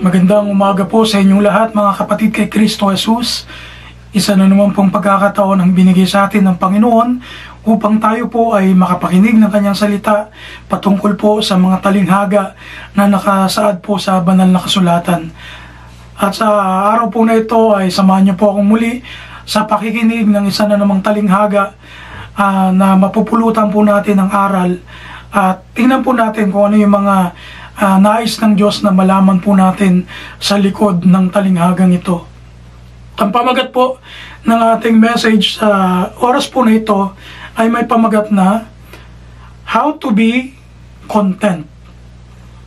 Magandang umaga po sa inyong lahat mga kapatid kay Kristo Jesus. Isa na naman pong pagkakataon ang binigay sa atin ng Panginoon upang tayo po ay makapakinig ng kanyang salita patungkol po sa mga talinghaga na nakasaad po sa banal na kasulatan. At sa araw po na ito ay samahan niyo po akong muli sa pakikinig ng isa na namang talinghaga na mapupulutan po natin ang aral at tingnan po natin kung ano yung mga nais ng Diyos na malaman po natin sa likod ng talinghagang ito. Ang pamagat po ng ating message sa oras po na ito ay may pamagat na How to be Content.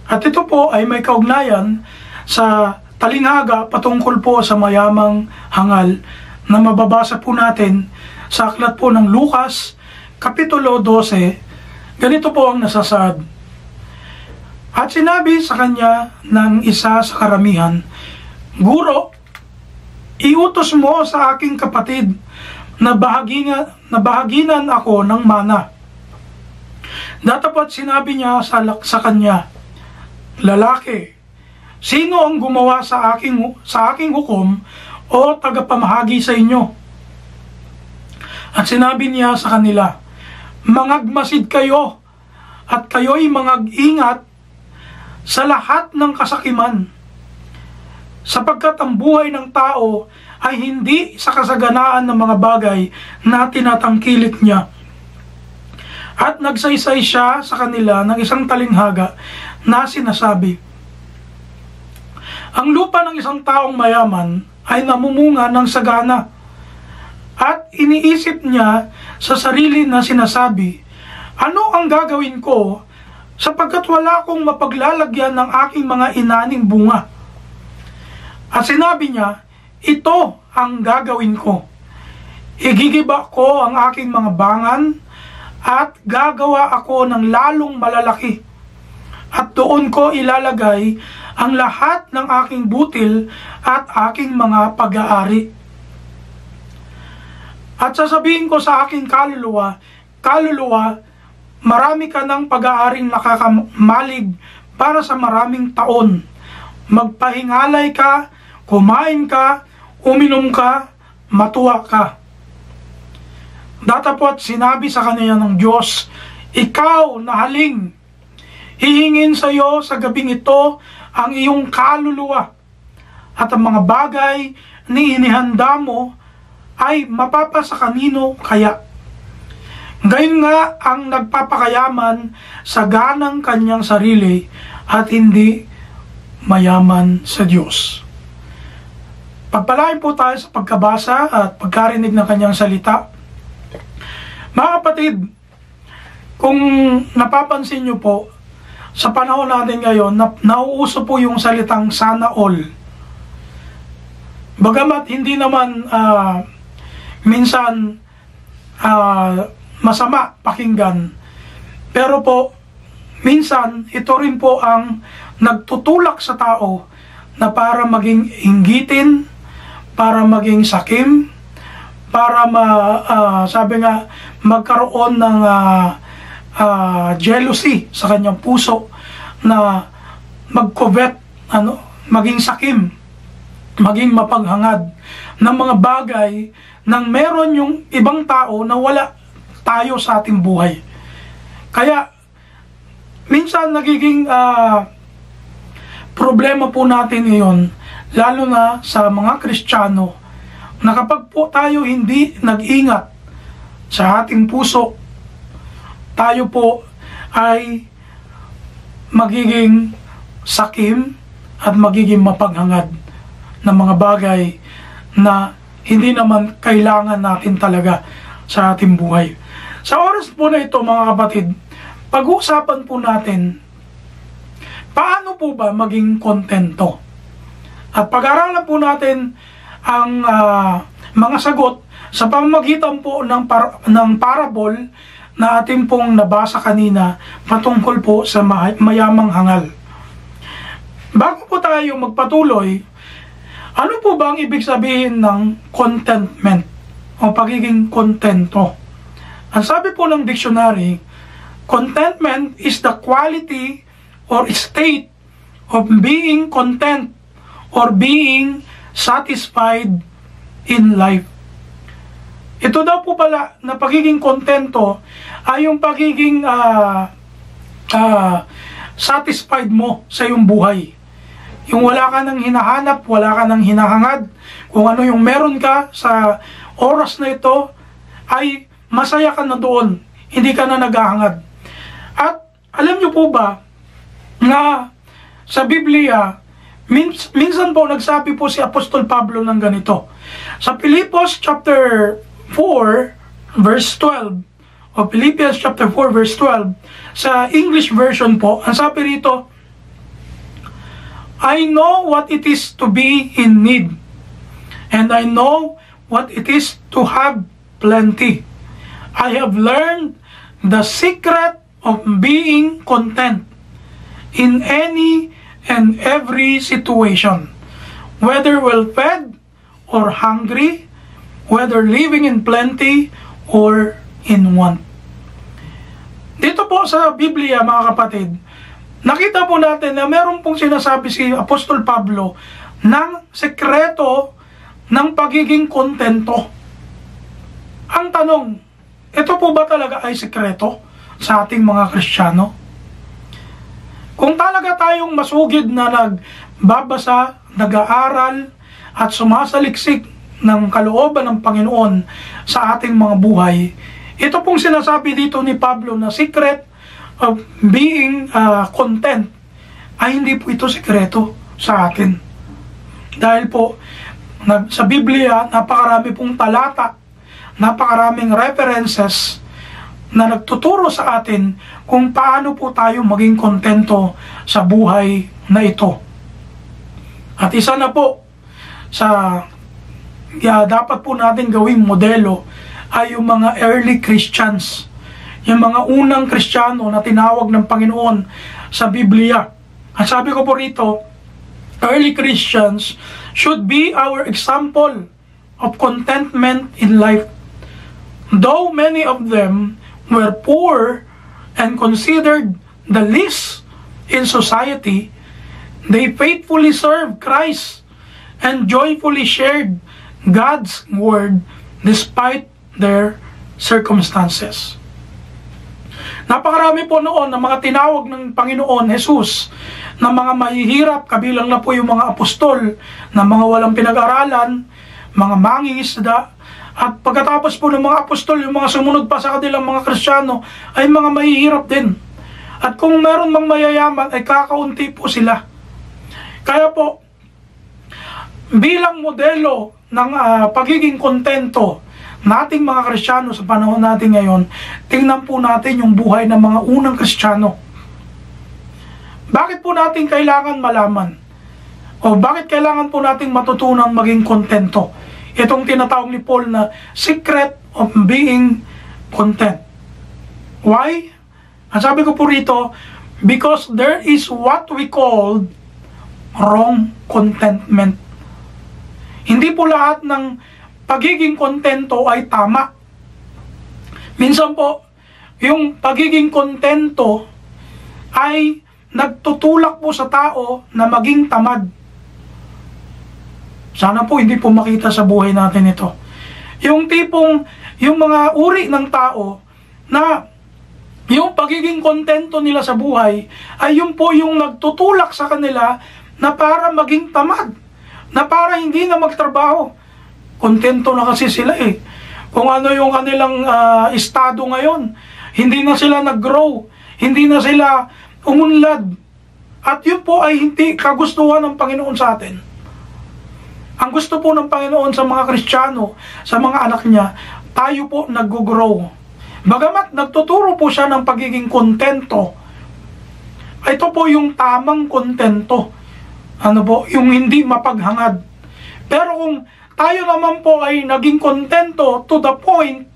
At ito po ay may kaugnayan sa talinghaga patungkol po sa mayamang hangal na mababasa po natin sa aklat po ng Lucas, Kapitulo 12. Ganito po ang nasasaad. At sinabi sa kanya ng isa sa karamihan, Guro, iutos mo sa aking kapatid na bahaginan ako ng mana. Datapot sinabi niya sa kanya, Lalaki, sino ang gumawa sa aking hukom o tagapamahagi sa inyo? At sinabi niya sa kanila, Mangagmasid kayo at kayo'y mangag-ingat sa lahat ng kasakiman, sapagkat ang buhay ng tao ay hindi sa kasaganaan ng mga bagay na tinatangkilik niya. At nagsaysay siya sa kanila ng isang talinghaga na sinasabi, Ang lupa ng isang taong mayaman ay namumunga ng sagana, at iniisip niya sa sarili na sinasabi, Ano ang gagawin ko sapagkat wala akong mapaglalagyan ng aking mga inaning bunga? At sinabi niya, Ito ang gagawin ko. Igigiba ko ang aking mga bangan at gagawa ako ng lalong malalaki. At doon ko ilalagay ang lahat ng aking butil at aking mga pag-aari. At sasabihin ko sa aking kaluluwa, marami ka ng pag-aaring nakakamalig para sa maraming taon. Magpahingalay ka, kumain ka, uminom ka, matuwa ka. Datapot sinabi sa kanya ng Diyos, Ikaw na haling, hihingin sa iyo sa gabing ito ang iyong kaluluwa, at ang mga bagay ni inihanda mo ay mapapasa kanino kaya? Gayon nga ang nagpapakayaman sa ganang kanyang sarili at hindi mayaman sa Diyos. Pagpalain po tayo sa pagkabasa at pagkarinig ng kanyang salita. Mga kapatid, kung napapansin nyo po, sa panahon natin ngayon, nauuso po yung salitang sana all. Bagamat hindi naman minsan masama pakinggan, pero po minsan ito rin po ang nagtutulak sa tao na para maging inggitin, para maging sakim, para sabi nga magkaroon ng jealousy sa kanyang puso, na magcovet, maging sakim, maging mapaghangad ng mga bagay nang meron yung ibang tao na wala tayo sa ating buhay. Kaya minsan nagiging problema po natin ngayon, lalo na sa mga Kristiyano, na kapag po tayo hindi nag-ingat sa ating puso, tayo po ay magiging sakim at magiging mapaghangad ng mga bagay na hindi naman kailangan natin talaga sa ating buhay. Sa oras po na ito mga kapatid, pag-uusapan po natin paano po ba maging kontento. At pag-aralan po natin ang mga sagot sa pamamagitan po ng parable na ating pong nabasa kanina patungkol po sa mayamang hangal. Bago po tayo magpatuloy, ano po ba ang ibig sabihin ng contentment o pagiging kontento? Ang sabi po ng dictionary, contentment is the quality or state of being content or being satisfied in life. Ito daw po pala na pagiging kontento ay yung pagiging satisfied mo sa iyong buhay. Yung wala ka nang hinahanap, wala ka nang hinahangad, kung ano yung meron ka sa oras na ito, ay masaya ka na doon, hindi ka na naghahangad. At alam niyo po ba na sa Biblia, minsan po nagsabi po si Apostol Pablo ng ganito. Sa Filipos chapter 4 verse 12, o Philippians chapter 4 verse 12, sa English version po, ang sabi rito, I know what it is to be in need, and I know what it is to have plenty. I have learned the secret of being content in any and every situation, whether well-fed or hungry, whether living in plenty or in want. Dito po sa Biblia, mga kapatid, nakita po natin na meron pong sinasabi si Apostol Pablo ng sekreto ng pagiging kontento. Ang tanong, ito po ba talaga ay sekreto sa ating mga Kristiyano? Kung talaga tayong masugid na nagbabasa, nag-aaral, at sumasaliksik ng kalooban ng Panginoon sa ating mga buhay, ito pong sinasabi dito ni Pablo na secret of being content, ay hindi po ito sekreto sa atin. Dahil po, sa Biblia, napakarami pong talata, napakaraming references na nagtuturo sa atin kung paano po tayo maging kontento sa buhay na ito. At isa na po sa dapat po natin gawing modelo ay yung mga early Christians, yung mga unang Kristiyano na tinawag ng Panginoon sa Biblia. At sabi ko po rito, early Christians should be our example of contentment in life. Though many of them were poor and considered the least in society, they faithfully served Christ and joyfully shared God's word despite their circumstances. Napakarami po noon ng mga tinawag ng Panginoon Jesus na mga mahihirap, kabilang na po yung mga apostol na mga walang pinag-aralan, mga mangingisda, at pagkatapos po ng mga apostol, yung mga sumunod pa sa kanilang mga Kristiyano ay mga mahihirap din. At kung meron mang mayayaman ay kakaunti po sila. Kaya po, bilang modelo ng pagiging kontento nating mga Kristiyano sa panahon natin ngayon, tingnan po natin yung buhay ng mga unang Kristiyano. Bakit po natin kailangan malaman? O bakit kailangan po natin matutunan maging kontento? Itong tinatawag ni Paul na secret of being content. Why? Ang sabi ko po rito, because there is what we call wrong contentment. Hindi po lahat ng pagiging kontento ay tama. Minsan po, yung pagiging kontento ay nagtutulak po sa tao na maging tamad. Sana po hindi po makita sa buhay natin ito. Yung tipong, yung mga uri ng tao na yung pagiging kontento nila sa buhay ay yun po yung nagtutulak sa kanila na para maging tamad, na para hindi na magtrabaho. Kontento na kasi sila eh. Kung ano yung kanilang estado ngayon, hindi na sila nag-grow, hindi na sila umunlad. At yun po ay hindi kagustuhan ng Panginoon sa atin. Ang gusto po ng Panginoon sa mga Kristiyano, sa mga anak niya, tayo po nag-grow. Bagamat nagtuturo po siya ng pagiging kontento, ito po yung tamang kontento. Ano po? Yung hindi mapaghangad. Pero kung tayo naman po ay naging kontento to the point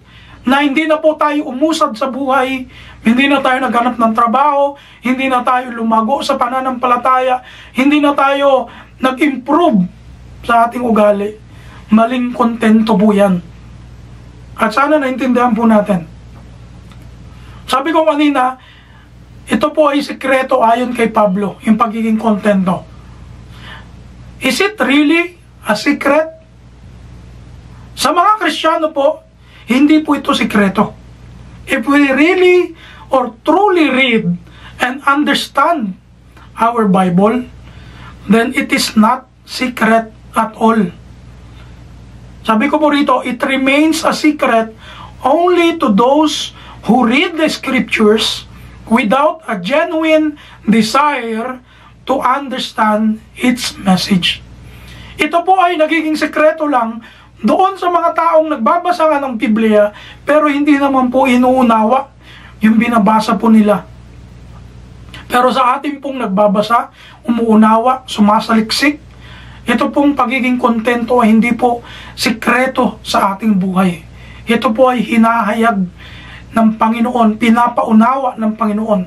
na hindi na po tayo umusad sa buhay, hindi na tayo naghanap ng trabaho, hindi na tayo lumago sa pananampalataya, hindi na tayo nag-improve sa ating ugali, maling kontento po yan. At sana naintindihan po natin. Sabi ko kanina, ito po ay sikreto ayon kay Pablo, yung pagiging kontento. Is it really a secret? Sa mga Kristiyano po, hindi po ito sikreto. If we really or truly read and understand our Bible, then it is not secret at all. Sabi ko po rito, it remains a secret only to those who read the scriptures without a genuine desire to understand its message. Ito po ay nagiging sekreto lang doon sa mga taong nagbabasa nga ng Biblia, pero hindi naman po inuunawa yung binabasa po nila. Pero sa ating pong nagbabasa, umuunawa, sumasaliksik, ito pong pagiging kontento ay hindi po sikreto sa ating buhay. Ito po ay hinahayag ng Panginoon, pinapaunawa ng Panginoon,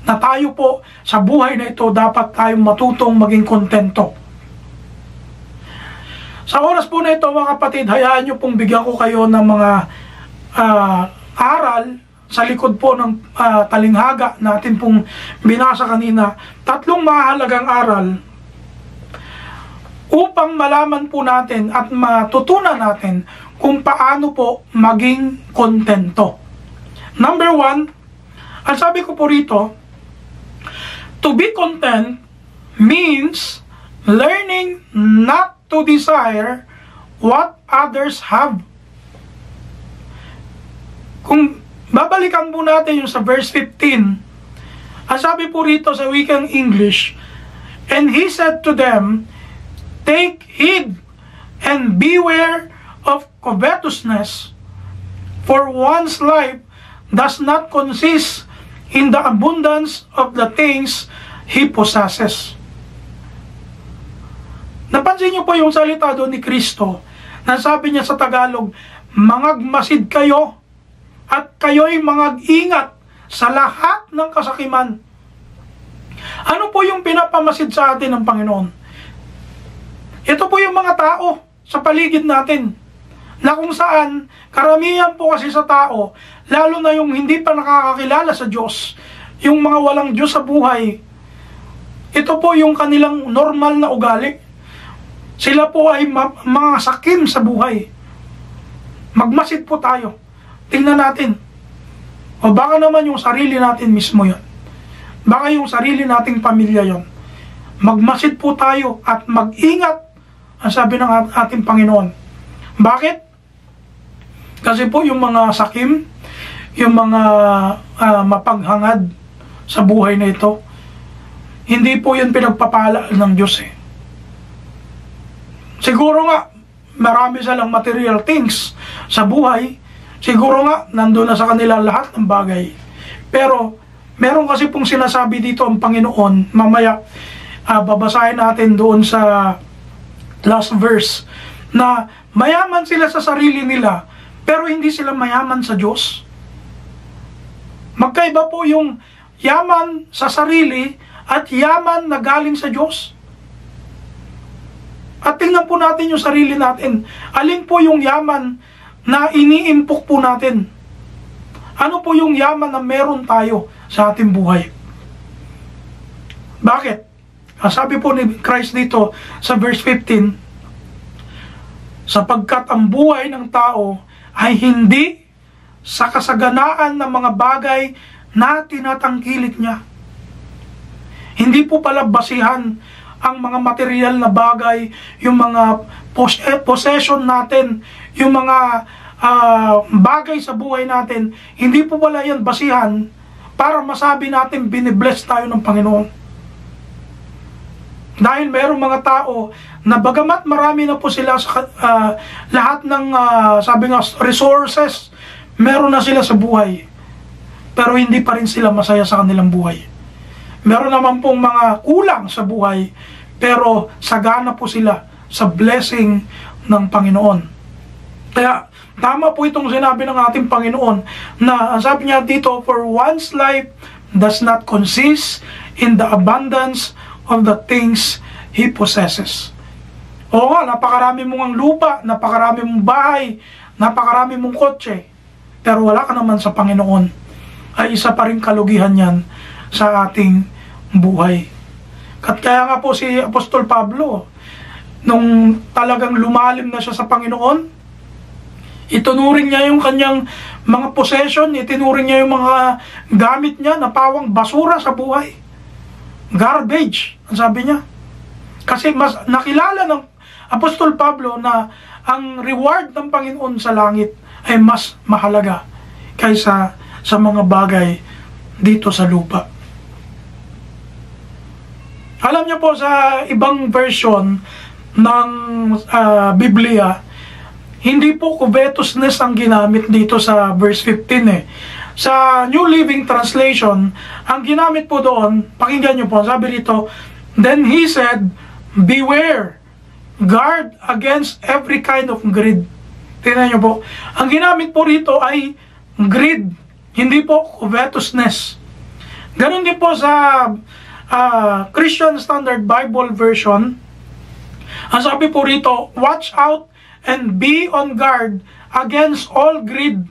na tayo po sa buhay na ito dapat tayong matutong maging kontento. Sa oras po na ito, mga kapatid, hayaan nyo pong bigyan ko kayo ng mga aral sa likod po ng talinghaga natin pong binasa kanina. 3 mahalagang aral upang malaman po natin at matutunan natin kung paano po maging kontento. Number 1, ang sabi ko po rito, to be content means learning not to desire what others have. Kung babalikan po natin yung sa verse 15, ang sabi po rito sa wikang English, and he said to them, take heed and beware of covetousness, for one's life does not consist in the abundance of the things he possesses. Napansin niyo po yung salita doon ni Kristo, na sabi niya sa Tagalog, mangagmasid kayo at kayo'y mangag-ingat sa lahat ng kasakiman. Ano po yung pinapamasid sa atin ng Panginoon? Ito po yung mga tao sa paligid natin, na kung saan karamihan po kasi sa tao, lalo na yung hindi pa nakakakilala sa Diyos, yung mga walang Diyos sa buhay, ito po yung kanilang normal na ugali. Sila po ay mga sakim sa buhay. Magmasid po tayo. Tingnan natin. O baka naman yung sarili natin mismo yon. Baka yung sarili nating pamilya yon. Magmasid po tayo at mag-ingat, ang sabi ng ating Panginoon. Bakit? Kasi po yung mga sakim, yung mga mapaghangad sa buhay na ito, hindi po yun pinagpapala ng Diyos eh. Siguro nga, marami silang material things sa buhay. Siguro nga, nandun na sa kanila lahat ng bagay. Pero, meron kasi pong sinasabi dito ang Panginoon, mamaya, babasahin natin doon sa last verse, na mayaman sila sa sarili nila, pero hindi sila mayaman sa Diyos. Magkaiba po yung yaman sa sarili at yaman na galing sa Diyos. At tingnan po natin yung sarili natin. Alin po yung yaman na iniimpok po natin? Ano po yung yaman na meron tayo sa ating buhay? Bakit? Sabi po ni Christ dito sa verse 15, sapagkat ang buhay ng tao ay hindi sa kasaganaan ng mga bagay na tinatangkilik niya. Hindi po pala basihan ang mga material na bagay, yung mga possession natin, yung mga bagay sa buhay natin, hindi po pala yan basihan para masabi natin binibless tayo ng Panginoon. Dahil mayroong mga tao na bagamat marami na po sila sa lahat ng sabi nga resources, meron na sila sa buhay, pero hindi pa rin sila masaya sa kanilang buhay. Meron naman pong mga kulang sa buhay, pero sagana po sila sa blessing ng Panginoon. Kaya tama po itong sinabi ng ating Panginoon, na sabi niya dito, for one's life does not consist in the abundance of the things he possesses. Oo nga, napakarami mong ang lupa, napakarami mong bahay, napakarami mong kotse, pero wala ka naman sa Panginoon, ay isa pa rin kalugihan yan sa ating buhay. At kaya nga po si Apostol Pablo, nung talagang lumalim na siya sa Panginoon, itunuring niya yung kanyang mga possession, itinuring niya yung mga gamit niya na pawang basura sa buhay. Garbage, ang sabi niya. Kasi mas nakilala ng Apostol Pablo na ang reward ng Panginoon sa langit ay mas mahalaga kaysa sa mga bagay dito sa lupa. Alam niyo po, sa ibang version ng Biblia, hindi po covetousness ang ginamit dito sa verse 15 eh. Sa New Living Translation, ang ginamit po doon, pakinggan niyo po, sabi rito, "Then he said, beware, guard against every kind of greed." Tingnan niyo po, ang ginamit po rito ay greed, hindi po covetousness. Ganon din po sa Christian Standard Bible Version, ang sabi po rito, "Watch out and be on guard against all greed."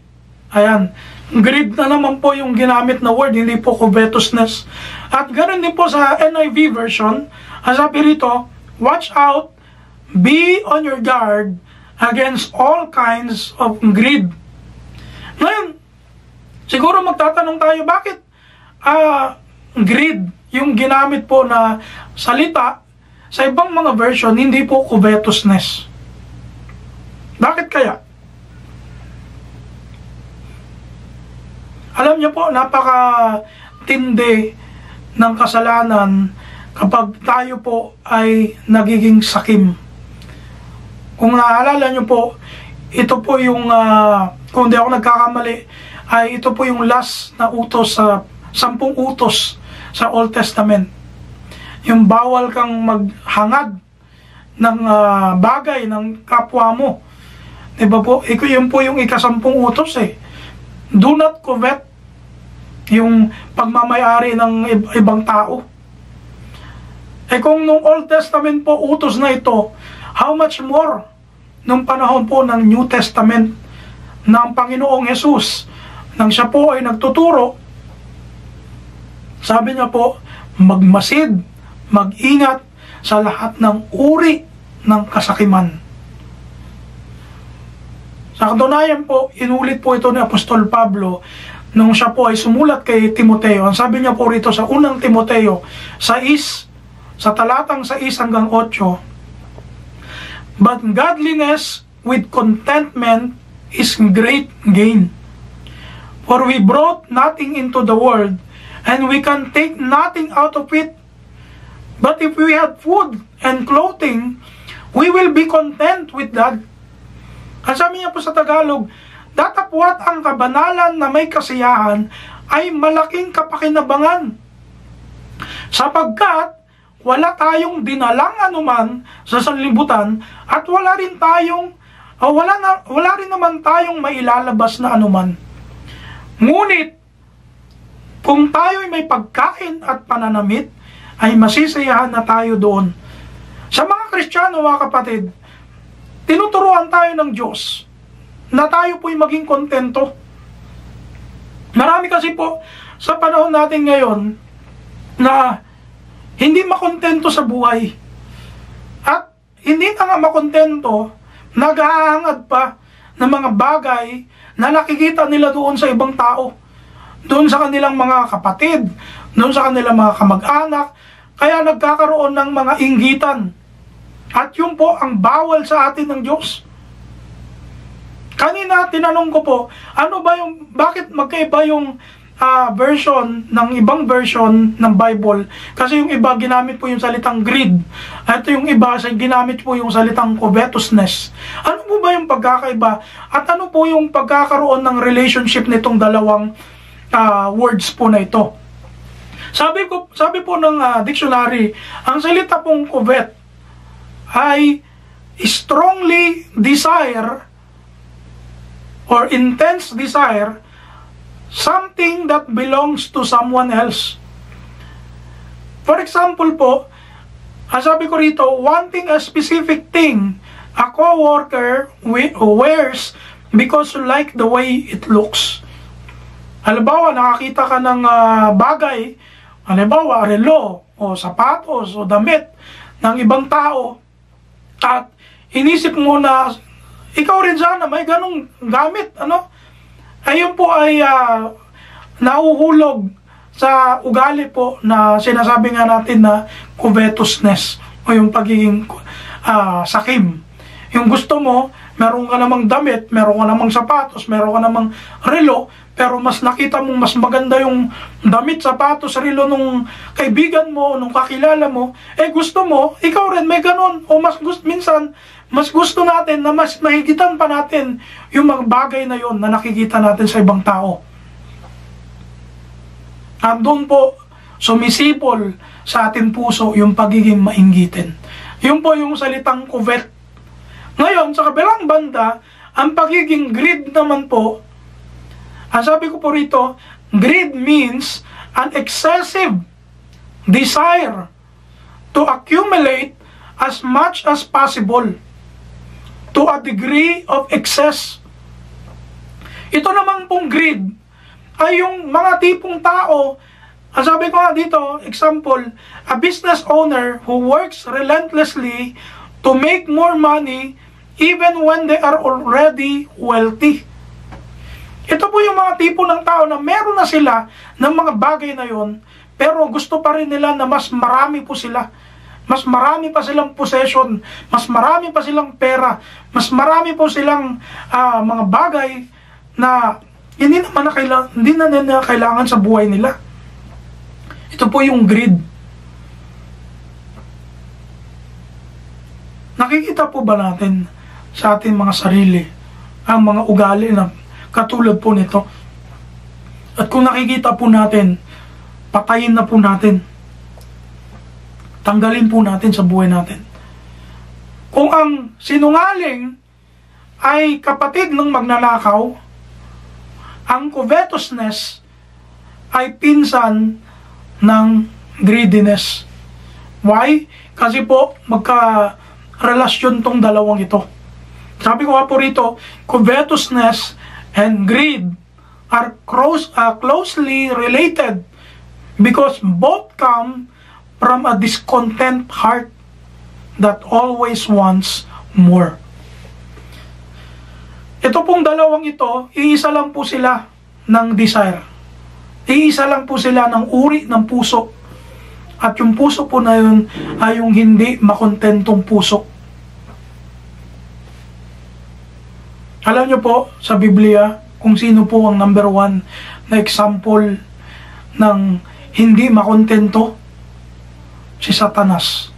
Ayan, greed na naman po yung ginamit na word, hindi po covetousness. At ganoon din po sa NIV version, ang sabi rito, "Watch out, be on your guard against all kinds of greed." Ngayon, siguro magtatanong tayo, bakit greed yung ginamit po na salita sa ibang mga version, hindi po covetousness? Bakit kaya? Alam niyo po, napakatindi ng kasalanan kapag tayo po ay nagiging sakim. Kung naalala niyo po, ito po yung, kung di ako nagkakamali, ay ito po yung last na utos sa 10 utos sa Old Testament. Yung bawal kang maghangad ng bagay ng kapwa mo. Diba po? Yun po yung ika-10 utos eh. Do not covet, yung pagmamayari ng ibang tao. Eh kung nung Old Testament po utos na ito, how much more nung panahon po ng New Testament ng Panginoong Jesus, nang siya po ay nagtuturo, sabi niya po, magmasid, mag-ingat sa lahat ng uri ng kasakiman. Sa katunayan po, inulit po ito ni Apostol Pablo nung siya po ay sumulat kay Timoteo. Ang sabi niya po rito sa unang Timoteo 6, sa talatang 6 hanggang 8, "But godliness with contentment is great gain. For we brought nothing into the world, and we can take nothing out of it. But if we have food and clothing, we will be content with that." Ang sabi niya po sa Tagalog, datapwat ang kabanalan na may kasiyahan ay malaking kapakinabangan, sapagkat wala tayong dinalang anuman sa sanlibutan at wala rin naman tayong mailalabas na anuman. Ngunit kung tayo'y may pagkain at pananamit, ay masisiyahan na tayo doon. Sa mga Kristiyano, mga kapatid, tinuturuan tayo ng Diyos na tayo po'y maging kontento. Marami kasi po sa panahon natin ngayon na hindi makontento sa buhay. At hindi na nga makontento, naghahangad pa ng mga bagay na nakikita nila doon sa ibang tao, doon sa kanilang mga kapatid, doon sa kanilang mga kamag-anak, kaya nagkakaroon ng mga inggitan. At yun po ang bawal sa atin ng Diyos. Kanina tinanong ko po, bakit magkaiba yung version ng ibang version ng Bible? Kasi yung iba ginamit po yung salitang greed, at yung iba ginamit po yung salitang covetousness. Ano po ba yung pagkakaiba? At ano po yung pagkakaroon ng relationship nitong dalawang words po na ito? Sabi po ng dictionary, ang salita pong covet ay strongly desire or intense desire something that belongs to someone else. For example po, sabi ko rito, wanting a specific thing a co-worker wears because you like the way it looks. Halimbawa, nakakita ka ng bagay, halimbawa, relo, o sapatos, o damit ng ibang tao, At inisip mo na ikaw rin sana may ganong gamit, ano? Ayun po ay nahuhulog sa ugali po na sinasabi nga natin na covetousness o yung pagiging sakim. Yung gusto mo, meron ka namang damit, meron ka namang sapatos, meron ka namang relo, pero mas nakita mong mas maganda yung damit, sapatos, relo nung kaibigan mo, nung kakilala mo, gusto mo, ikaw rin may ganon. O mas gusto, minsan, mas gusto natin na mas mahigitan pa natin yung mga bagay na yon na nakikita natin sa ibang tao. At doon po, sumisipol sa ating puso yung pagiging mainggitin. Yun po yung salitang covet. Ngayon, sa kabilang banda, ang pagiging greed naman po, ang sabi ko po rito, greed means an excessive desire to accumulate as much as possible to a degree of excess. Ito naman pong greed ay yung mga tipong tao, ang sabi ko nga dito, example, a business owner who works relentlessly to make more money even when they are already wealthy. Ito po yung mga tipo ng tao na meron na sila ng mga bagay na yon, pero gusto pa rin nila na mas marami po sila. Mas marami pa silang possession, mas marami pa silang pera, mas marami po silang mga bagay na hindi na nila kailangan sa buhay nila. Ito po yung greed. Nakikita po ba natin sa ating mga sarili ang mga ugali na katulad po nito? At kung nakikita po natin, patayin na po natin. Tanggalin po natin sa buhay natin. Kung ang sinungaling ay kapatid ng magnanakaw, ang covetousness ay pinsan ng greediness. Why? Kasi po magka-relasyon tong dalawang ito. Sabi ko nga po rito, covetousness and greed are closely related because both come from a discontent heart that always wants more. Ito pong dalawang ito, iisa lang po sila ng desire. Iisa lang po sila ng uri ng puso. At yung puso po na yun ay yung hindi makontentong puso. Alam nyo po sa Biblia kung sino po ang number 1 na example ng hindi makontento? Si Satanas.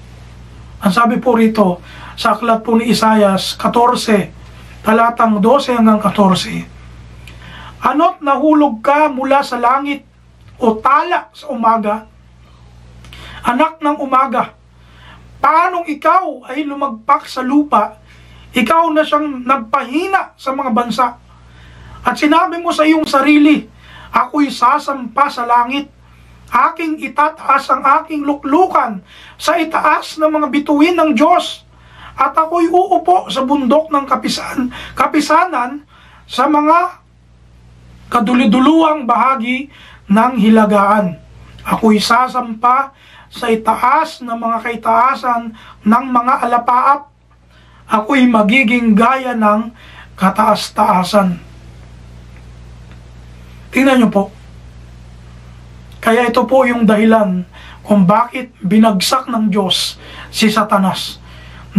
Ang sabi po rito sa aklat po ni Isaias 14, talatang 12 hanggang 14, ano't nahulog ka mula sa langit o tala sa umaga, anak ng umaga, paanong ikaw ay lumagpak sa lupa, ikaw na siyang nagpahina sa mga bansa, at sinabi mo sa iyong sarili, ako'y sasampa sa langit, aking itataas ang aking luklukan sa itaas ng mga bituin ng Diyos, at ako'y uupo sa bundok ng kapisanan sa mga kaduliduluang bahagi ng hilagaan. Ako'y sasampa sa itaas ng mga kaitaasan ng mga alapaap. Ako'y magiging gaya ng kataas-taasan. Tingnan niyo po. Kaya ito po yung dahilan kung bakit binagsak ng Diyos si Satanas.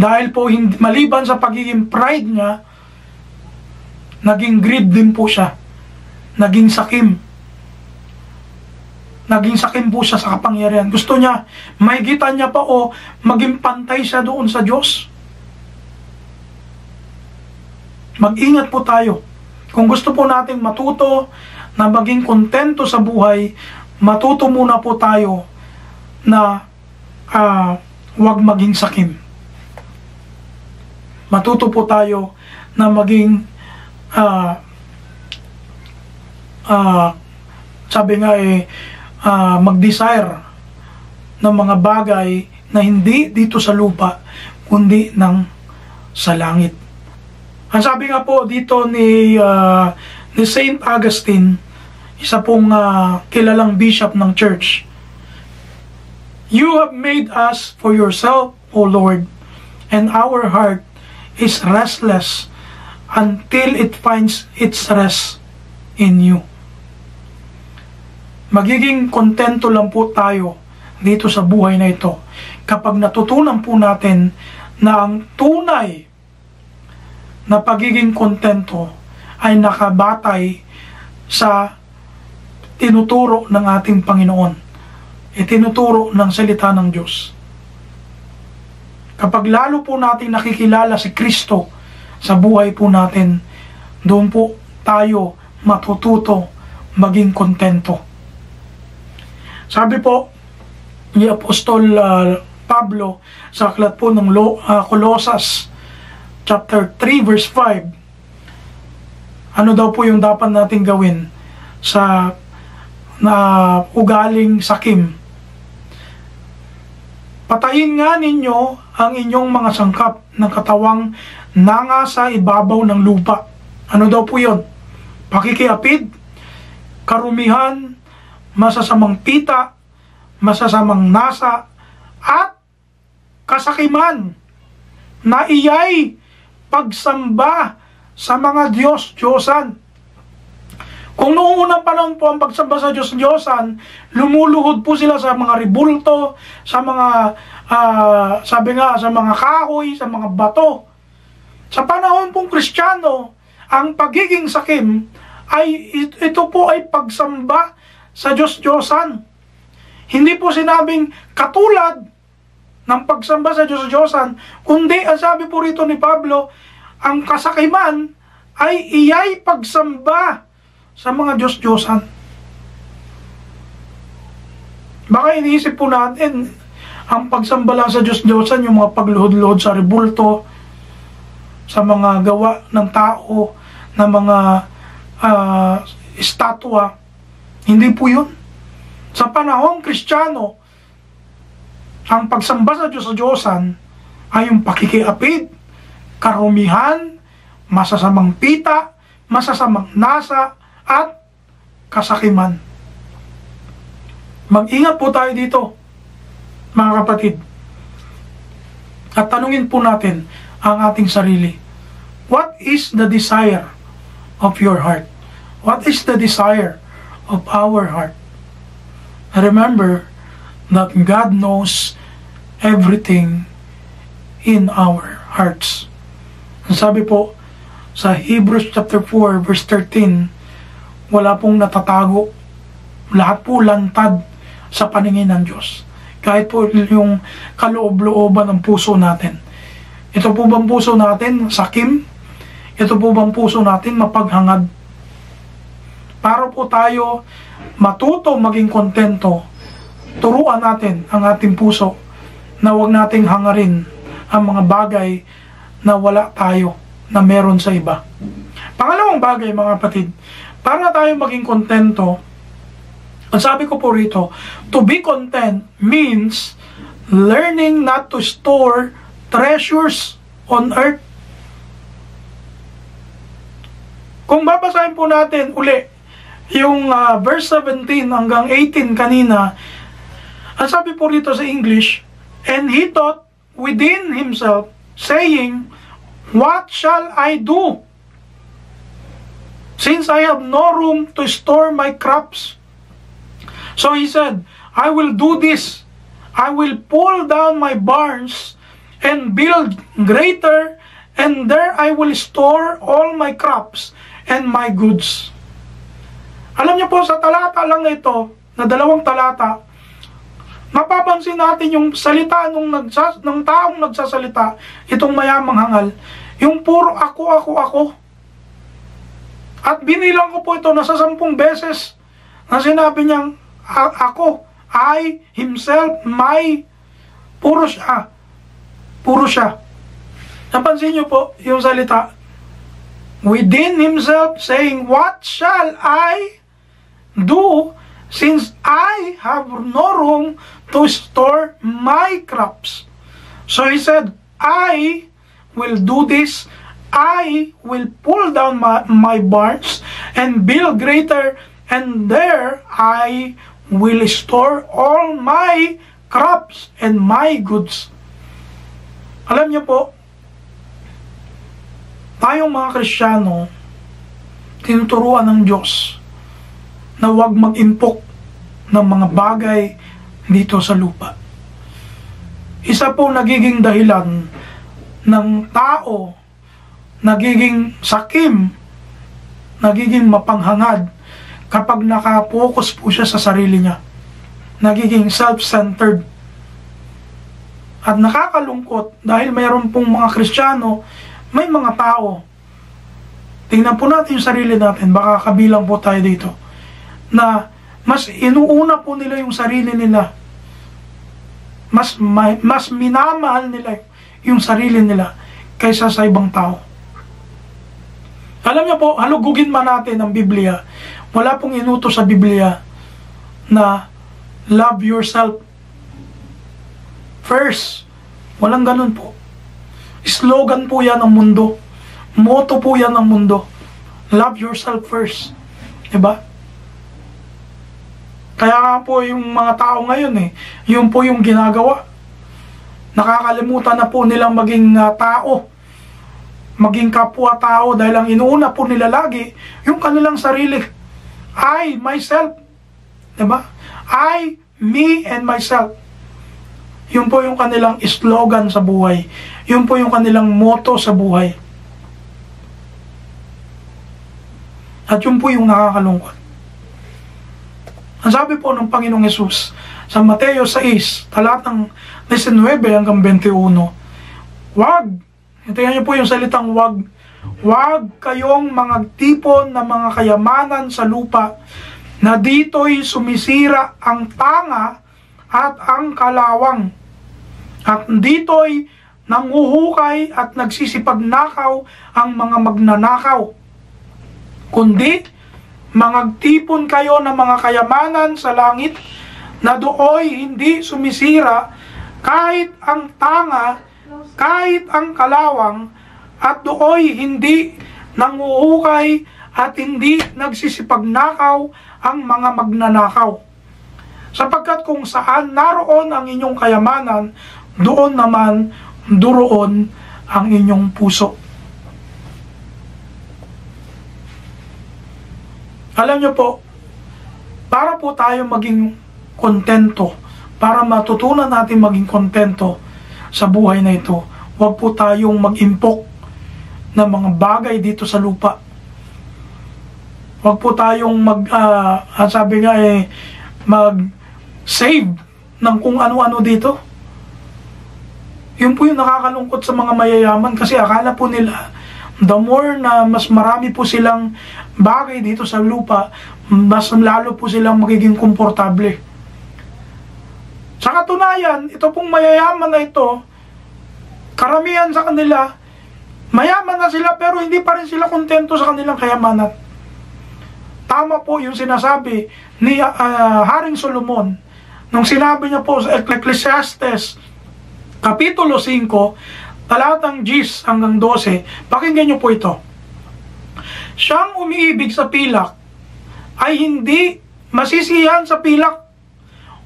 Dahil po maliban sa pagiging pride niya, naging greed din po siya. Naging sakim. Naging sakim po siya sa kapangyarihan. Gusto niya, mahigitan niya pa o maging pantay siya doon sa Diyos. Mag-ingat po tayo. Kung gusto po nating matuto na maging kontento sa buhay, matuto muna po tayo na huwag maging sakim. Matuto po tayo na maging sabi nga mag-desire ng mga bagay na hindi dito sa lupa kundi sa langit. Ang sabi nga po dito ni Saint Augustine, isa pong kilalang bishop ng church, you have made us for yourself, O Lord, and our heart is restless until it finds its rest in you. Magiging kontento lang po tayo dito sa buhay na ito kapag natutunan po natin na ang tunay na pagiging kontento ay nakabatay sa tinuturo ng ating Panginoon, itinuturo ng salita ng Diyos. Kapag lalo po natin nakikilala si Kristo sa buhay po natin, doon po tayo matututo maging kontento. Sabi po ni Apostol Pablo sa aklat po ng Colosas chapter 3 verse 5, ano daw po yung dapat natin gawin sa ugaling sakim? Patayin nga ninyo ang inyong mga sangkap ng katawang nangasa ibabaw ng lupa. Ano daw po yun? Pakikiapid, karumihan, masasamang pita, masasamang nasa, at kasakiman na iyay pagsamba sa mga Diyos-Diyosan. Kung noong unang panahon po ang pagsamba sa Diyos-Diyosan, lumuluhod po sila sa mga ribulto, sa mga, sabi nga, sa mga kahoy, sa mga bato. Sa panahon pong Kristiyano, ang pagiging sakim ay ito po ay pagsamba sa Diyos-Diyosan. Hindi po sinabing katulad ng pagsamba sa Diyos-Diyosan, kundi ang sabi po rito ni Pablo, ang kasakiman ay iyay pagsamba sa mga Diyos-Diyosan. Baka iniisip po natin, ang pagsamba lang sa Diyos-Diyosan, yung mga pagluhod-luhod sa ribulto, sa mga gawa ng tao, na mga estatwa. Hindi po yun. Sa panahong Kristiyano, ang pagsamba sa Diyos-Diyosan ay yung pakikiapid, karumihan, masasamang pita, masasamang nasa, at kasakiman. Mag-ingat po tayo dito, mga kapatid. At tanungin po natin ang ating sarili. What is the desire of your heart? What is the desire of our heart? Remember that God knows everything in our hearts. Sabi po sa Hebrews chapter 4 verse 13, wala pong natatago. Lahat po lantad sa paningin ng Diyos. Kahit po yung kaloob-looban ng puso natin. Ito po bang puso natin sakim? Ito po bang puso natin mapaghangad? Para po tayo matuto maging kontento, turuan natin ang ating puso na huwag nating hangarin ang mga bagay na wala tayo, na meron sa iba. Pangalawang bagay, mga kapatid, para tayo maging kontento, ang sabi ko po rito, to be content means learning not to store treasures on earth. Kung babasahin po natin uli yung verse 17 hanggang 18 kanina, ang sabi po rito sa English, and he thought within himself, saying, what shall I do? Since I have no room to store my crops. So he said, I will do this. I will pull down my barns and build greater, and there I will store all my crops and my goods. Alam niyo po, sa talata lang na ito, na 2 talata, mapapansin natin yung salita ng taong nagsasalita, itong mayamang hangal, yung puro ako. At binilang ko po ito nasa 10 beses na sinabi niyang ako, I, himself, my, puro siya. Napansin niyo po yung salita, within himself, saying, what shall I do since I have no room to store my crops? So he said, I will do this. I will pull down my barns and build greater, and there I will store all my crops and my goods. Alam niyo po, tayong mga Kristiyano, tinuturuan ng Diyos na huwag mag-impok ng mga bagay dito sa lupa. Isa po nagiging dahilan ng tao, nagiging sakim, nagiging mapanghangad kapag nakapokus po siya sa sarili niya. Nagiging self-centered. At nakakalungkot dahil mayroon pong mga Kristiyano, may mga tao, tingnan po natin yung sarili natin, baka kabilang po tayo dito, na mas inuuna po nila yung sarili nila, mas minamahal nila yung sarili nila kaysa sa ibang tao. Alam niyo po, halugugin man natin ang Biblia, wala pong inutos sa Biblia na love yourself first. Walang ganun po. Slogan po yan ng mundo. Motto po yan ng mundo. Love yourself first. Diba? Kaya nga po yung mga tao ngayon yun po yung ginagawa. Nakakalimutan na po nilang maging tao. Maging kapwa-tao dahil ang inuuna po nila lagi yung kanilang sarili. I, myself. Diba? I, me, and myself. Yun po yung kanilang slogan sa buhay. Yun po yung kanilang motto sa buhay. At yun po yung nakakalungkot. Ang sabi po ng Panginoong Hesus sa Mateo 6, talatang 19 hanggang 21, wag, hintayin niyo po yung salitang wag, wag kayong magtipon ng mga kayamanan sa lupa na dito'y sumisira ang tanga at ang kalawang. At dito'y nanguhukay at nagsisipagnakaw ang mga magnanakaw. Kundi, magtipon kayo ng mga kayamanan sa langit na dooy hindi sumisira kahit ang tanga, kahit ang kalawang, at dooy hindi nanguhukay at hindi nagsisipagnakaw ang mga magnanakaw. Sapagkat kung saan naroon ang inyong kayamanan, doon naman duroon ang inyong puso. Alam niyo po, para po tayo maging kontento, para matutunan natin maging kontento sa buhay na ito, huwag po tayong mag-impok ng mga bagay dito sa lupa. Huwag po tayong sabi nga mag-save ng kung ano-ano dito. Yun po yung nakakalungkot sa mga mayayaman kasi akala po nila the more na mas marami po silang bagay dito sa lupa, mas lalo po silang magiging komportable. Sa katunayan, ito pong mayayaman na ito, karamihan sa kanila, mayaman na sila pero hindi pa rin sila kontento sa kanilang kayamanan. Tama po yung sinasabi ni Haring Solomon nung sinabi niya po sa Ecclesiastes Kapitulo 5, talatang 10 hanggang 12, pakinggan niyo po ito. Siyang umiibig sa pilak ay hindi masisiyahan sa pilak,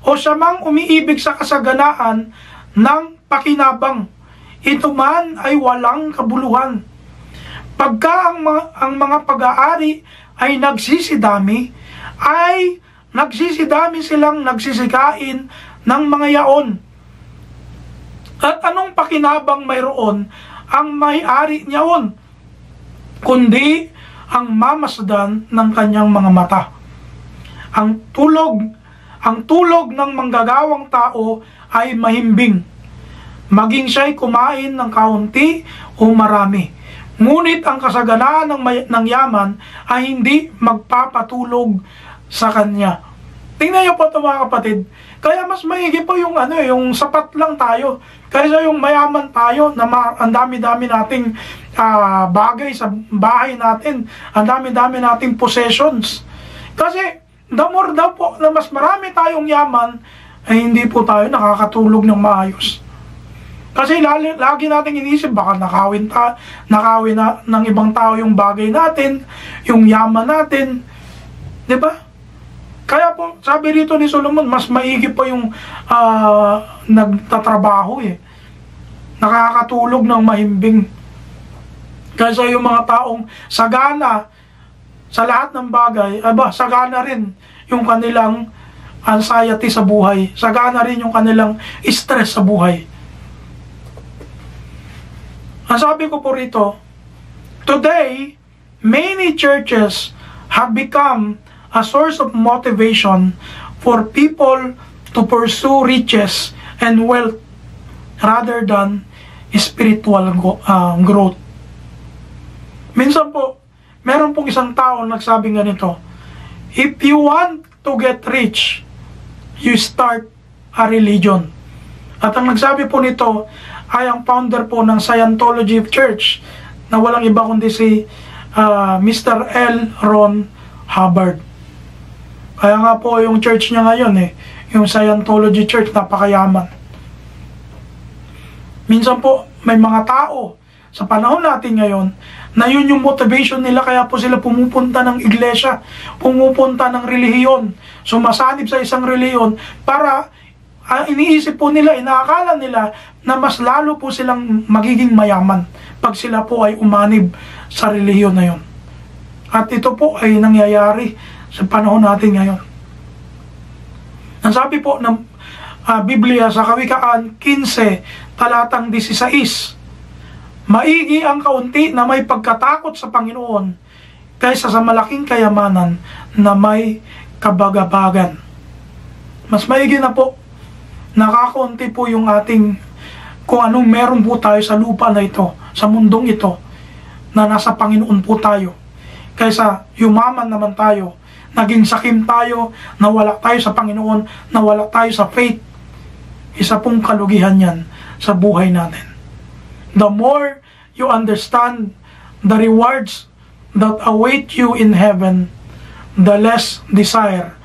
o siya mang umiibig sa kasaganaan ng pakinabang, ito man ay walang kabuluhan. Pagka ang mga pag-aari ay nagsisidami, ay nagsisidami silang nagsisikain ng mga yaon. At anong pakinabang mayroon ang may-ari niyaon, kundi ang mamasdan ng kanyang mga mata. Ang tulog ng manggagawang tao ay mahimbing, maging siya'y kumain ng kaunti o marami. Ngunit ang kasaganaan ng yaman ay hindi magpapatulog sa kanya. Tingnan niyo po ito mga kapatid. Kaya mas maigi po yung yung sapat lang tayo. Kaysa yung mayaman tayo na ang dami-dami nating bagay sa bahay natin. Ang dami-dami nating possessions. Kasi the more daw po na mas marami tayong yaman, ay hindi po tayo nakakatulog ng maayos. Kasi lagi nating inisip, baka nakawin na ng ibang tao yung bagay natin, yung yaman natin. Diba? Kaya po, sabi rito ni Solomon, mas maigi pa yung nagtatrabaho nakakatulog ng mahimbing. Kaysa yung mga taong sagana sa lahat ng bagay, sagana rin yung kanilang anxiety sa buhay. Sagana rin yung kanilang stress sa buhay. Ang sabi ko po rito, today, many churches have become a source of motivation for people to pursue riches and wealth rather than spiritual growth. Minsan po, meron pong isang tao nagsabing ganito, if you want to get rich, you start a religion. At ang nagsabi po nito ay ang founder po ng Scientology Church na walang iba kundi si Mr. L. Ron Hubbard. Kaya nga po yung church niya ngayon yung Scientology Church, napakayaman. Minsan po may mga tao sa panahon natin ngayon na yun yung motivation nila, kaya po sila pumupunta ng iglesia, pumupunta ng relihiyon, sumasanib sa isang relihiyon para iniisip po nila, inaakala nila na mas lalo po silang magiging mayaman pag sila po ay umanib sa relihiyon na yun. At ito po ay nangyayari sa panahon natin ngayon. Ang sabi po ng Biblia sa Kawikaan 15, talatang 16, maigi ang kaunti na may pagkatakot sa Panginoon kaysa sa malaking kayamanan na may kabagabagan. Mas maigi na po, nakakaunti po yung ating kung anong meron po tayo sa lupa na ito, sa mundong ito, na nasa Panginoon po tayo. Kaysa yumaman naman tayo, naging sakim tayo, nawala tayo sa Panginoon, nawala tayo sa faith. Isa pong kalugihan yan sa buhay natin. The more you understand the rewards that await you in heaven, the less desire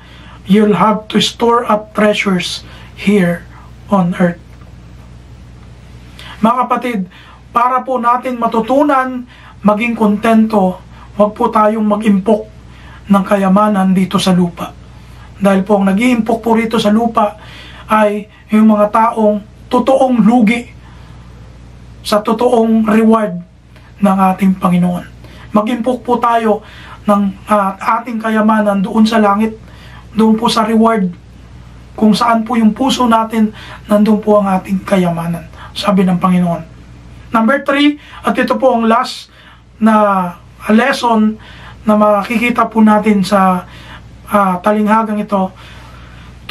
you'll have to store up treasures here on earth. Mga kapatid, para po natin matutunan maging kontento, huwag po tayong mag-impok ng kayamanan dito sa lupa. Dahil po ang nag-iimpok po rito sa lupa ay yung mga taong totoong lugi sa totoong reward ng ating Panginoon. Mag-impok po tayo ng ating kayamanan doon sa langit, doon po sa reward, kung saan po yung puso natin, nandun po ang ating kayamanan, sabi ng Panginoon. Number 3, at ito po ang last na lesson na makikita po natin sa talinghagang ito.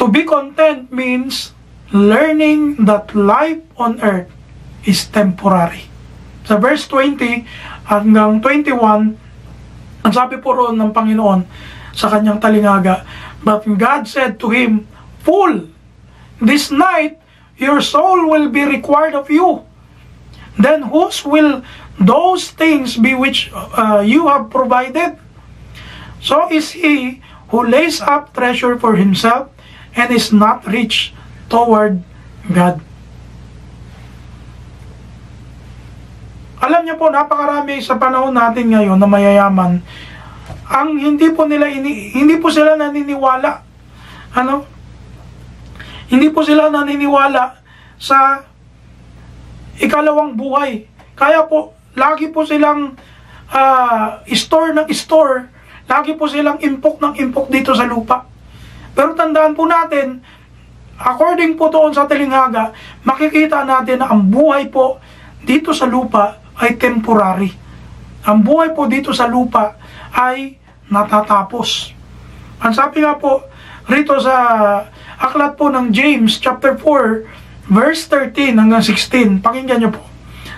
To be content means learning that life on earth is temporary. Sa verse 20 hanggang 21, ang sabi po roon ng Panginoon sa kanyang talinghaga, but God said to him, Fool, this night your soul will be required of you. Then whose will those things be which you have provided? So is he who lays up treasure for himself and is not rich toward God. Alam niyo po, napakarami sa panahon natin ngayon na mayayaman, ang hindi po sila naniniwala. Hindi po sila naniniwala sa ikalawang buhay. Kaya po, lagi po silang store ng store, lagi po silang impok ng impok dito sa lupa. Pero tandaan po natin, according po doon sa talinghaga, makikita natin na ang buhay po dito sa lupa ay temporary. Ang buhay po dito sa lupa ay natatapos. Ang sabi nga po rito sa aklat po ng James chapter 4 verse 13 hanggang 16, pakinggan nyo po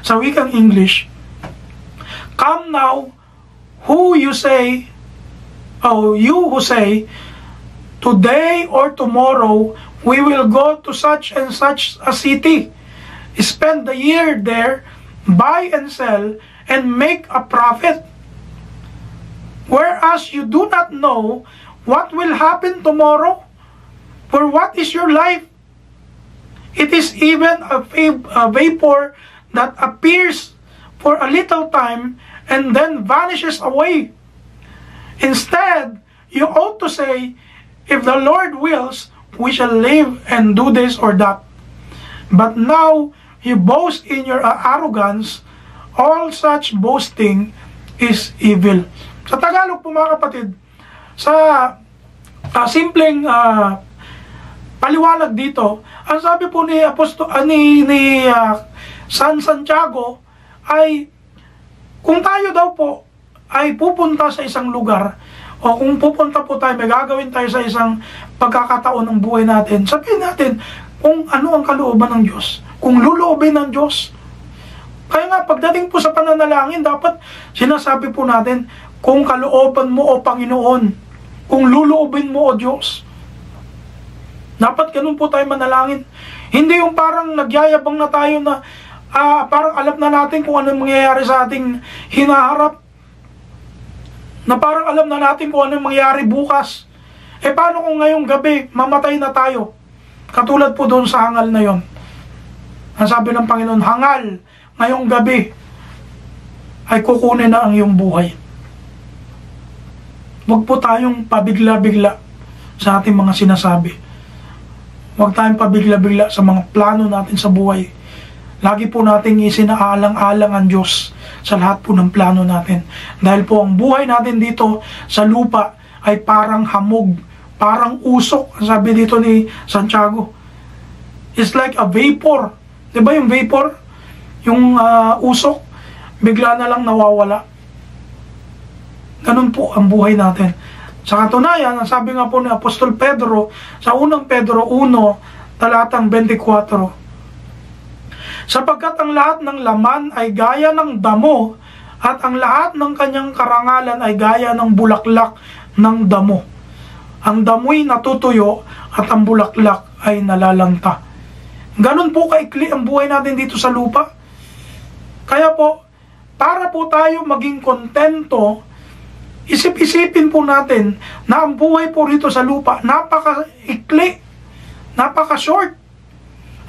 sa wikang English. Come now, you who say, today or tomorrow we will go to such and such a city, spend the year there, buy and sell, and make a profit. Whereas you do not know what will happen tomorrow, for what is your life? It is even a vapor that appears for a little time and then vanishes away. Instead, you ought to say, if the Lord wills, we shall live and do this or that. But now you boast in your arrogance, all such boasting is evil. Sa Tagalog po mga kapatid, sa simpleng paliwanag dito, ang sabi po ni San Santiago ay kung tayo daw po ay pupunta sa isang lugar o kung pupunta po tayo, may gagawin tayo sa isang pagkakataon ng buhay natin, sabihin natin kung ano ang kalooban ng Diyos, kung luloobin ng Diyos. Kaya nga pagdating po sa pananalangin, dapat sinasabi po natin kung kalooban mo o Panginoon, kung luloobin mo o Diyos. Dapat ganun po tayo manalangin. Hindi yung parang nagyayabang na tayo na parang alam na natin kung ano mangyayari sa ating hinaharap. Na parang alam na natin kung ano mangyayari bukas. Paano kung ngayong gabi mamatay na tayo? Katulad po doon sa hangal na yon. Ang sabi ng Panginoon, hangal, ngayong gabi ay kukunin na ang iyong buhay. Huwag po tayong pabigla-bigla sa ating mga sinasabi. Huwag tayong pabigla-bigla sa mga plano natin sa buhay. Lagi po nating isinaalang-alang ang Diyos sa lahat po ng plano natin. Dahil po ang buhay natin dito sa lupa ay parang hamog, parang usok. Sabi dito ni Santiago, it's like a vapor. Diba yung vapor? Yung usok, bigla na lang nawawala. Ganun po ang buhay natin. Sa katunayan, ang sabi nga po ni Apostol Pedro sa unang Pedro 1, talatang 24, sapagkat ang lahat ng laman ay gaya ng damo at ang lahat ng kanyang karangalan ay gaya ng bulaklak ng damo. Ang damoy natutuyo at ang bulaklak ay nalalanta. Ganun po kaikli ang buhay natin dito sa lupa. Kaya po, para po tayo maging kontento, isip-isipin po natin na ang buhay po rito sa lupa napaka-ikli, napaka-short.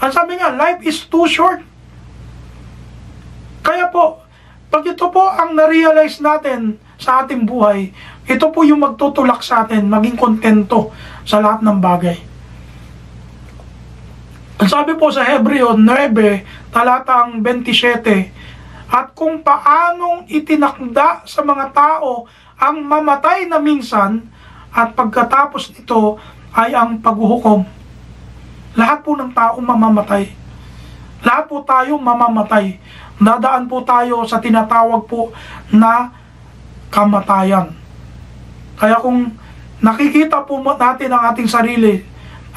Ang sabi nga, life is too short. Kaya po, pag ito po ang na-realize natin sa ating buhay, ito po yung magtutulak sa atin, maging kontento sa lahat ng bagay. Ang sabi po sa Hebreo 9, talatang 27, at kung paanong itinakda sa mga tao ang mamatay na minsan, at pagkatapos nito ay ang paghuhukom. Lahat po ng tao mamamatay. Lahat po tayo mamamatay. Dadaan po tayo sa tinatawag po na kamatayan. Kaya kung nakikita po natin ang ating sarili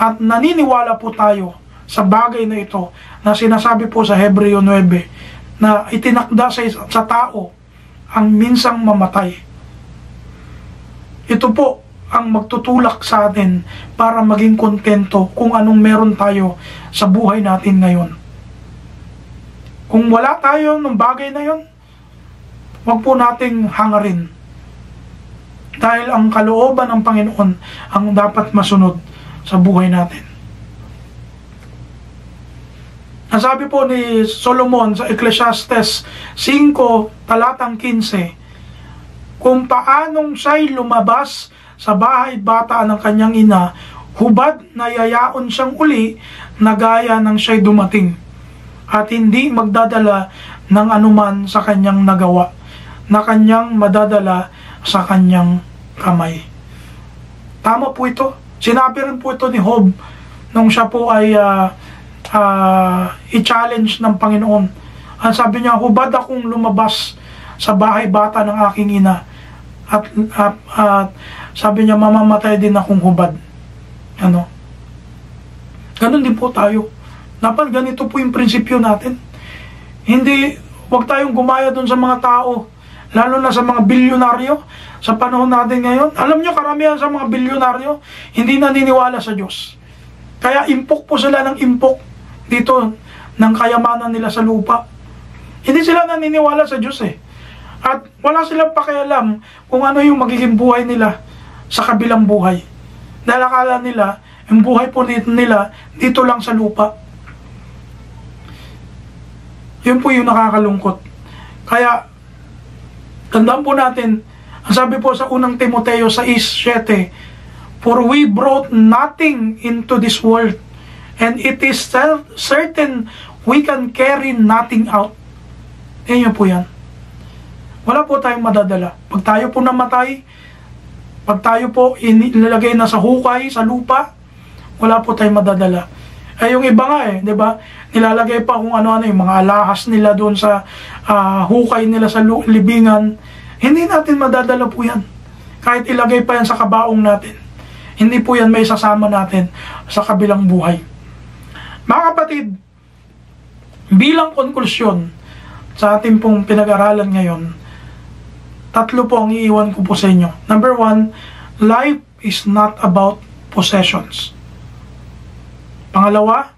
at naniniwala po tayo sa bagay na ito na sinasabi po sa Hebreo 9 na itinakda sa tao ang minsang mamatay. Ito po ang magtutulak sa atin para maging kontento kung anong meron tayo sa buhay natin ngayon. Kung wala tayo ng bagay na yon, huwag po nating hangarin. Dahil ang kalooban ng Panginoon ang dapat masunod sa buhay natin. Ang sabi po ni Solomon sa Ecclesiastes 5, talatang 15, kung paanong siya'y lumabas sa bahay bata ng kanyang ina, hubad na yayaon siyang uli na gaya ng siya'y dumating, at hindi magdadala ng anuman sa kanyang nagawa, na kanyang madadala sa kanyang kamay. Tama po ito. Sinabi rin po ito ni Job nung siya po ay i-challenge ng Panginoon. Ang sabi niya, hubad akong lumabas sa bahay bata ng aking ina, at sabi niya, mamamatay din akong hubad. Ganon din po tayo. Dapat ganito po yung prinsipyo natin. Hindi, huwag tayong gumaya dun sa mga tao, lalo na sa mga bilyonaryo sa panahon natin ngayon. Alam nyo, karamihan sa mga bilyonaryo hindi naniniwala sa Diyos. Kaya impok po sila ng impok dito ng kayamanan nila sa lupa. Hindi sila naniniwala sa Diyos At wala silang pakialam kung ano yung magiging buhay nila sa kabilang buhay. Dahil akala nila, yung buhay po nila dito lang sa lupa. Yun po yung nakakalungkot. Kaya, tandaan po natin, ang sabi po sa unang Timoteo 6:7, for we brought nothing into this world, and it is certain We can carry nothing out. Yan po yan. Wala po tayong madadala. Pag tayo po namatay, pag tayo po ilalagay na sa hukay, sa lupa, wala po tayong madadala. Ay yung iba nga di ba? Nilalagay pa kung ano-ano yung mga alahas nila doon sa hukay nila sa libingan. Hindi natin madadala po yan. Kahit ilagay pa yan sa kabaong natin. Hindi po yan may sasama natin sa kabilang buhay. Mga kapatid, bilang konklusyon sa ating pong pinag-aralan ngayon, 3 po ang iiwan ko po sa inyo. Number 1, life is not about possessions. Pangalawa,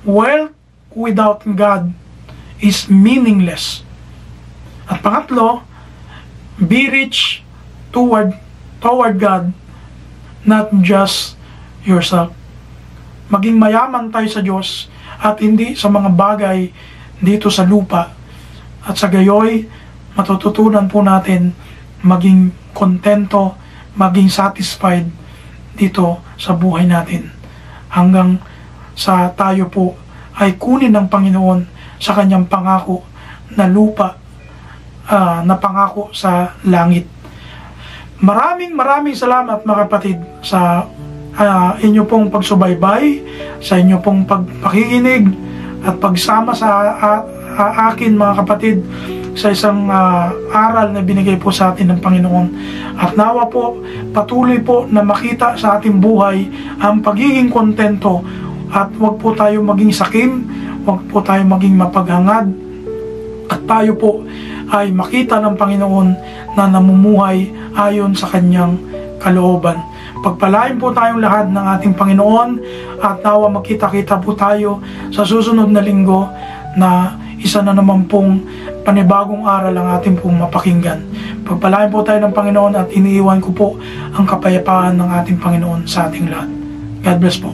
wealth without God is meaningless. At pangatlo, be rich toward God, not just yourself. Maging mayaman tayo sa Diyos at hindi sa mga bagay dito sa lupa. At sa gayoy, matututunan po natin maging kontento, maging satisfied dito sa buhay natin. Hanggang sa tayo po ay kunin ng Panginoon sa kanyang pangako na lupa, na pangako sa langit. Maraming salamat mga kapatid sa inyo pong pagsubaybay, sa inyo pong pagpakikinig at pagsama sa akin mga kapatid sa isang aral na binigay po sa atin ng Panginoon. At nawa po, patuloy po na makita sa ating buhay ang pagiging kontento at wag po tayo maging sakim, wag po tayo maging mapaghangad at tayo po ay makita ng Panginoon na namumuhay ayon sa kanyang kalooban. Pagpalain po tayong lahat ng ating Panginoon at nawa makita-kita po tayo sa susunod na linggo na isa na naman pong panibagong aral ang ating pong mapakinggan. Pagpalain po tayo ng Panginoon at iniiwan ko po ang kapayapaan ng ating Panginoon sa ating lahat. God bless po.